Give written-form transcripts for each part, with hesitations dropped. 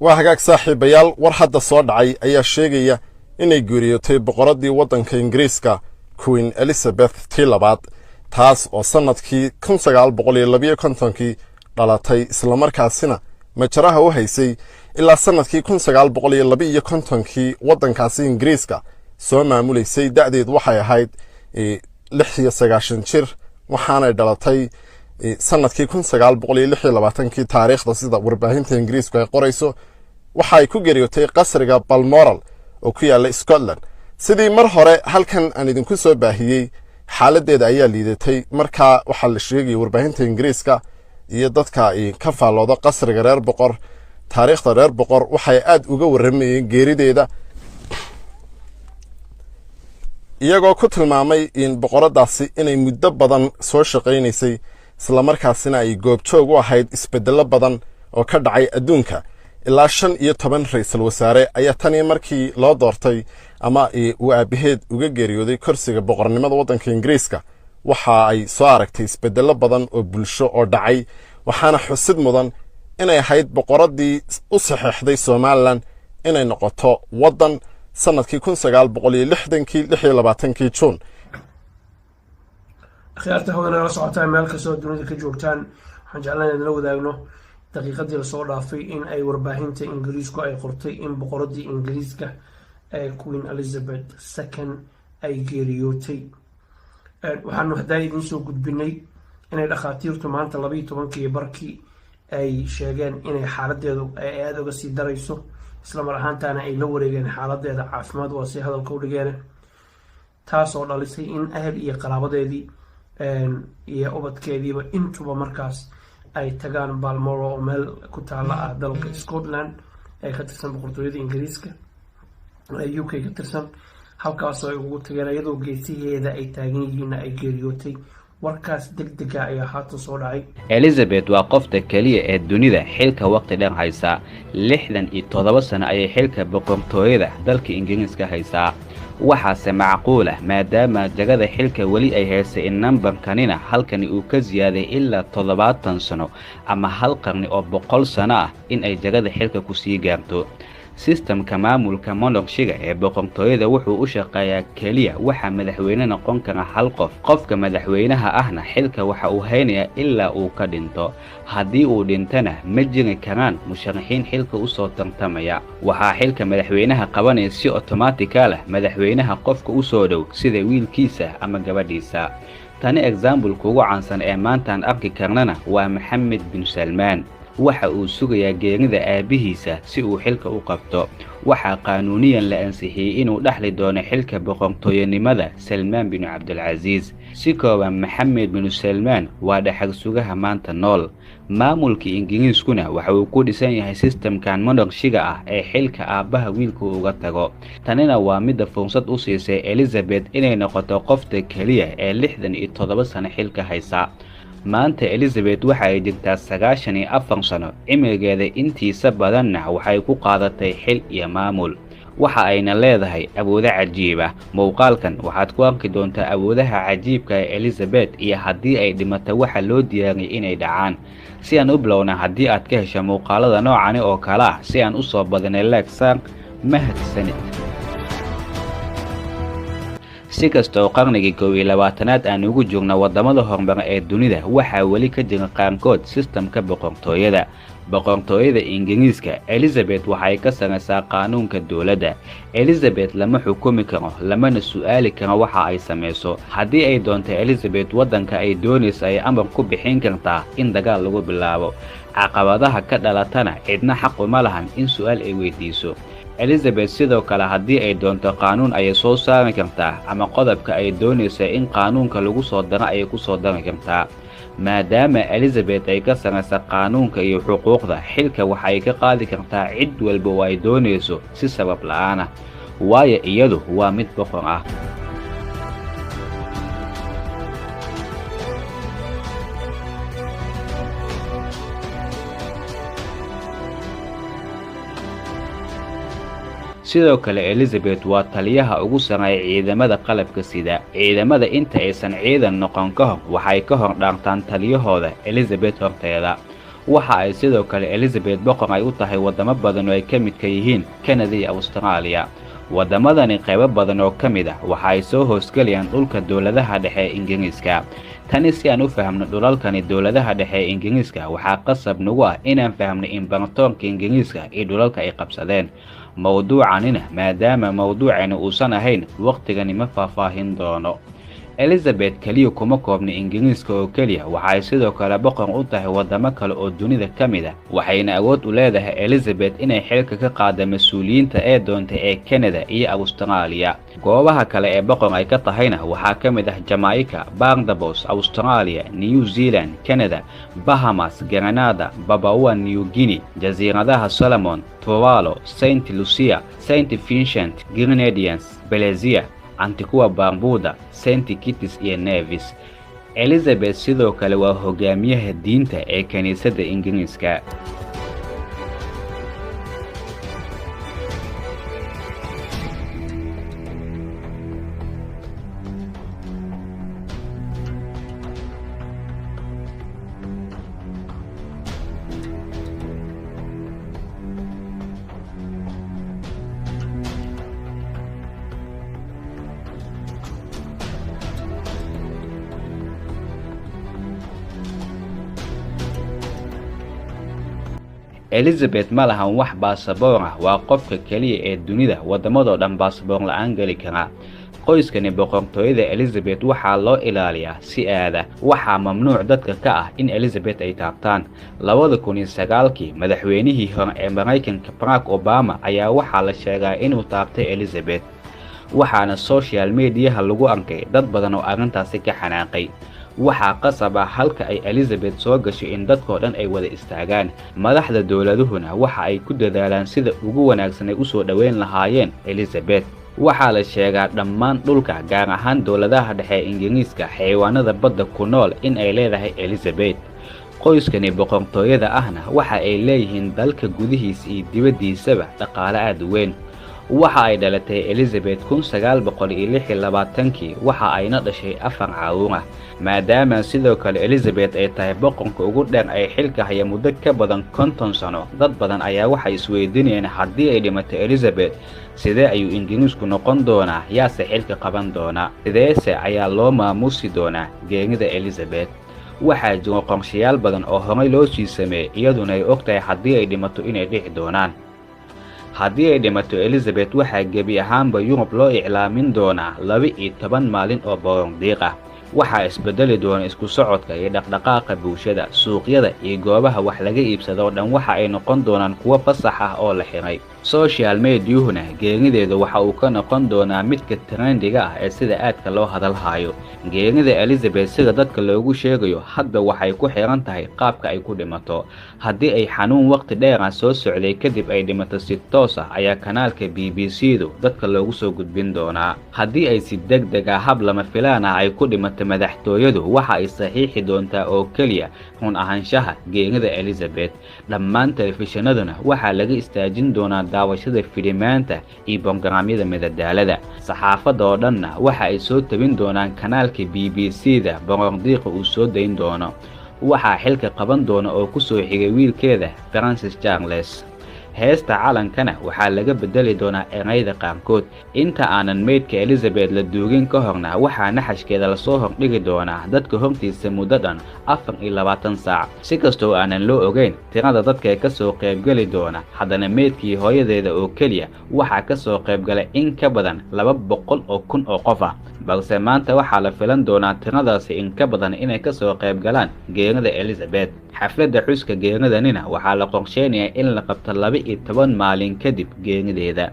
waa hagaag saaxiibayaal war hadda soo dhacay ayaa sheegaya inay geeriyootay boqoradii waddanka Ingiriiska Queen Elizabeth tii labaad taas oo sanadkii 1952 dhalatay isla markaasina majaraha u haysay ilaa sanadkii 1952 waddankaasi Ingiriiska soo maamuleysay da'deedu waxay ahayd 96 jir waxaana dhalatay sanadkii 1926 taariikhda sida warbaahinta Ingiriiska ay qorayso waxay ku geeriyootay qasriga Balmoral oo ku yaala Scotland sidii mar hore halkan aan idinku soo baahiyay xaaladeeda ayaa liidatay marka waxa la sheegay warbaahinta Ingiriiska iyo dadka ka faalooda qasriga reer boqor taariikhda reer boqor waxay aad uga waramayeen geerideeda iyagoo ku tilmaamay in boqoradaasi inay muddo badan soo shaqeynaysay isla markaasina ay goobjoog u ahayd isbedelo badan oo ka dhacay adduunka ilaa 15 ra'iisul wasaare ayaa tani markii loo doortay ama uu aabaheed uga geeriyooday kursiga boqornimada waddanka Ingiriiska waxa ay soo aragtay isbedelo badan oo bulsho oo dhacay waxaana xusid mudan inay ahayd boqoradii u saxeexday Soomaaliland inay noqoto waddan sanadkii 1926 June akhyaarta hawada la socotaan meel kastoo dunida ka joogtaan waxaan jeclaan inaan la wadaagno daqiiqadii la soo dhaafay in ay warbaahinta Ingiriisku ay qortay in boqoradii Ingiriiska ee Queen Elizabeth II ay geeriyootay waxaanu hadda idin soo gudbinay inay dhaqaatiirtu maanta 12 barkii ay sheegeen inay xaaladeedu ay aad uga sii darayso isla mar ahaantaana ay la wareegeen xaaladeeda caafimaad waa si hadalka u dhigeen taas oo dhalisay in ahel iyo qaraabadeedii iyo ubadkeediiba intuba markaas ay tagaan Balmoral oo meel ku taala dalka Scotland ee ka tirsan boqortooyada Ingiriiska ee UK ka tirsan halkaas oo ay ugu tageen iyadoo geesiheeda ay taagan yihiin ay geeriyootay warkaas degdeg ah ayaa haatan soo dhacay. Elizabeth waa qofta kaliya ee dunida xilka waqti dheer haysa 67 sano ayay xilka boqortooyada dalka Ingiriiska haysaa waxaase macquul ah maadaama jagada xilka wali ay haysay in nambarkanina halkani uu ka ziyaaday ilaa 70 sano ama hal qarni oo 100 sano ah in ay jagada xilka ku sii gaarto systemka maamulka monarchiga ee boqortooyada wuxuu u shaqeeyaa kaliya waxa madaxweyne noqon kara hal qofka madaxweynaha ahna xilka waxa uu haynayaa ilaa uu ka dhinto haddii uu dhintana ma jiri karaan musharaxiin xilka u soo tartamaya waxa xilka madaxweynaha qabanaya si automatic ah madaxweynaha qofka u soo dhow sida wiilkiisa ama gabadhiisa tani example kugu caansan ee maanta aan arki karnana waa Mohammed bin Salman waxa uu sugayaa geerida aabihiisa si uu xilka u qabto waxa qaanuuniyan la ansixiyay inuu dhaxli doono xilka boqortooyanimada Salman bin Abdul Aziz si kooban Mohammed bin Salman waa dhaxal sugaha maanta nool maamulka Ingiriiskuna waxa uu ku dhisan yahay systemkan monarchiga ah ee xilka aabaha wiilku uga tago tanina waa mid fursad u siisay Elizabeth inay noqoto qofta kaliya ee 67 sano xilka haysa maanta Elizabeth waxa ay jirtaa 94 sano cimrigeeda intiisa badanna waxay ku qaadatay xil iyo maamul waxa ayna leedahay awoodo cajiib ah muuqaalkan waxaad ku arki doontaa awoodaha cajiibka ee Elizabeth iyo haddii ay dhimato waxa loo diyaariyay inay dhacaan si aan u bilowna haddii aad ka hesho muuqaalada noocan oo kala ah si aan u soo badnay like mahadsanid si kastoo qarnigii 21aad aan ugu joogno wadamada horumar ee dunida waxa wali ka jira qaankood systemka boqortooyada Ingiriiska Elizabeth waxay ka samaysaa qaanuunka dawladda Elizabeth lama xukumi karo lamana su'aali karo waxa ay samayso haddii ay doonto Elizabeth wadanka ay doonayso ay amar ku bixin kartaa in dagaal lagu bilaabo caqabadaha ka dhalatana cidna xaq uma lahan in su'aal ay weydiiso Elizabeth sidoo kale haddii ay doonto qaanuun ay soo saari kartaa ama qodobka ay doonayso in qaanuunka lagu soo daro ay ku soo dari kartaa maadaama Elizabeth ay ka samayso qaanuunka iyo xuquuqda xilka waxay ka qaadi kartaa cid walba oo ay doonayso si sabab la'aan ah waayo iyadu waa mid boqor ah sidoo kale Elizabeth waa taliyaha ugu sareeya ciidamada qalabka sida ciidamada inta aysan ciidan noqon ka hor waxay ka hor dhaartaan taliyahooda Elizabeth horteeda waxa ay sidoo kale Elizabeth boqor ay u tahay wadamo badan oo ay ka mid ka yihiin Canada iyo Australia. wadamadani qaybo badan oo ka mid ah waxa ay soo hoosgalayaan dhulka dawladaha dhexe ee Ingiriiska. Tani si aan u fahamno dhulalkani dawladaha dhexe ee Ingiriiska waxaa qasab nagu ah inaan fahamno imbaratoorka Ingiriiska iyo dhulalka ay qabsadeen. mawduucanina maadaama mawduucani uusan ahayn waqtigani ma faahfaahin doono. Elizabeth kaliya kuma koobna Ingiriiska oo kaliya, waxa ay sidoo kale boqor u tahay wadamo kale oo dunida ka mid ah, waxayna awood u leedahay Elizabeth inay xilka ka qaado mas'uuliyiinta ee doonta ee Canada iyo Australia. goobaha kale ee boqor ay ka tahayna waxaa ka mid ah Jamaica, Barbados, Australia, New Zealand, Canada, Bahamas, Grenada, Papua New Guinea, Jasiiradaha Solomon, Tuvalu, Saint Lucia, Saint Vincent, Grenadines, Belize, Antigua Barbuda, Saint Kitts iyo Nevis. Elizabeth sidoo kale waa hogaamiyaha diinta ee kaniisadda Ingiriiska. Elizabeth ma lahan wax baasaboor ah, waa qofka kaliya ee dunida wadamadoo dhan baasaboor la'aan gali kara. qoyskani boqortooyada Elizabeth waxaa loo ilaaliyaa si aada. waxaa mamnuuc dadka ka ah in Elizabeth ay taabtaan. 2009kii madaxweynihii hore ee Mareykanka Barack Obama ayaa waxaa la sheegaa inuu taabtay Elizabeth, waxaana social mediaha lagu arkay dad badan oo arrintaasi ka xanaaqay. waxaa qasab ah halka ay Elizabeth soo gasho in dadkoo dhan ay wada istaagaan. madaxda dawladuhuna waxa ay ku dadaalaan sida ugu wanaagsan ay u soo dhaweyn lahaayeen Elizabeth. waxaa la sheegaa dhammaan dhulka gaar ahaan dawladaha dhexe ee Ingiriiska xayawaanada badda ku nool in ay leedahay Elizabeth. qoyskani boqortooyada ahna waxa ay leeyihiin dalka gudihiisa iyo dibaddiisaba dhaqaale aad u weyn. waxa ay dhalatay Elizabeth 1926kii, waxa ayna dhashay 4 caruur ah. maadaama sidoo kale Elizabeth ay tahay boqorka ugu dheer ay xilka haya muddo ka badan 50 sano, dad badan ayaa waxay isweydiinayaan haddii ay dhimato Elizabeth sidee ayuu Ingiriisku noqon doonaa, yaase xilka qaban doona, sideese ayaa loo maamuusi doonaa geerida Elizabeth. waxaa jira qorshayaal badan oo horey loo sii sameeyay iyaduna ay ogtahay haddii ay dhimato inay dhici doonaan. haddii ay dhimato Elizabeth waxaa gebi ahaanba Yurub loo iclaamin doonaa 12 maalin oo baroordiiq ah. waxaa isbedeli doona isku socodka iyo dhaqdhaqaaqa bulshada, suuqyada iyo goobaha wax laga iibsado oo dhan waxa ay noqon doonaan kuwo fasax ah oo la xiray. social mediahuna geerideedu waxa uu ka noqon doonaa midka trendiga ah ee sida aadka loo hadalhayo. geerida Elizabeth sida dadka loogu sheegayo hadda waxay ku xiran tahay qaabka ay ku dhimato. haddii ay xanuun waqti dheer ah soo socday kadib ay dhimato si toos ah ayaa kanaalka BBC-du dadka loogu soo gudbin doonaa. haddii ay si degdeg ah hab lama filaan ah ay ku dhimato madaxtooyadu waxa ay saxiixi doontaa oo kaliya run ahaanshaha geerida Elizabeth. dhammaan telefishinaduna waxaa laga istaajin doonaa daawashada filimaanta iyo bogaraamyada madadaalada. saxaafadda oo dhanna waxa ay soo tabin doonaan kanaalka BBC-da baroordiiqa uu soo dayn doono. waxaa xilka qaban doona oo ku soo xigay wiilkeeda Francis Charles. heesta calankana waxaa laga bedeli doonaa erayda qaarkood. inta aanan meydka Elizabeth la duugin ka horna waxaa naxashkeeda lasoo hordhigi doonaa dadka hortiisa muddo dhan 24 saac. si kastoo aanan loo ogeyn tirada dadka ee ka soo qaybgali doona, haddana meydkii hooyadeeda oo keliya waxaa ka soo qaybgalay in ka badan 200,000 oo qof ah. balse maanta waxaa la filan doonaa tiradaasi in ka badan inay ka soo qaybgalaan geerida Elizabeth. xafladda xuska geeridanina waxaa la qorsheynayaa in la qabto 12 maalin kadib geerideeda.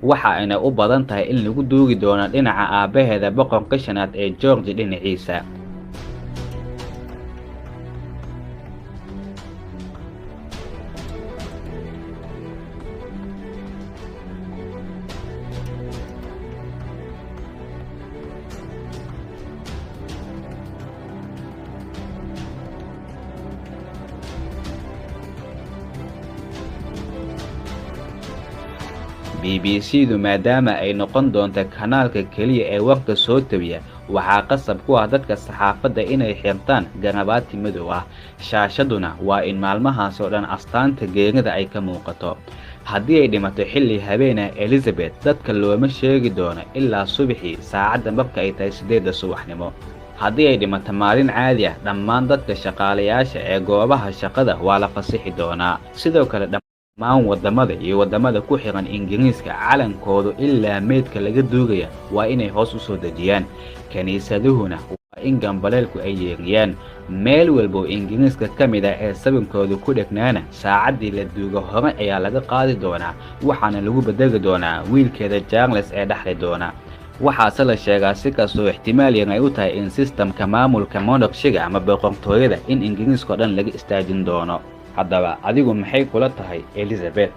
waxa ayna u badan tahay in lagu duugi doono dhinaca aabaheeda boqorka shanaad ee George dhinaciisa. BBC-du maadaama ay noqon doonto kanaalka kaliya ee warka soo tabiya waxaa qasab ku ah dadka saxaafadda inay xirtaan garabaati madow ah. Shaashaduna waa in maalmahaas oo dhan astaanta geerida ay ka muuqato. Haddii ay dhimato xilli habeena Elizabeth, dadka looma sheegi doono ilaa subaxii saacadda marka ay tahay 8 subaxnimo. Haddii ay dhimato maalin caadi ah, dhammaan dadka shaqaalayaasha ee goobaha shaqada waa la fasixi doonaa. Sidoo kale dhammaan wadamada iyo wadamada ku xiran Ingiriiska calankoodu ilaa meydka laga duugaya waa inay hoos u soo dejiyaan. Kaniisaduhuna waa in gambaleelku ay yeeriyaan. Meel walba oo Ingiriiska ka mid ah ee sabankoodu ku dhegnaana saacaddii la duugo hore ayaa laga qaadi doonaa, waxaana lagu bedeli doonaa wiilkeeda Charles ee dhaxli doona. waxaase la sheegaa si kastoo ixtimaal yar ay u tahay in sistamka maamulka monarchiga ama boqortooyada in Ingiriiska oo dhan laga istaajin doono. Haddaba adigu maxay kula tahay Elizabeth?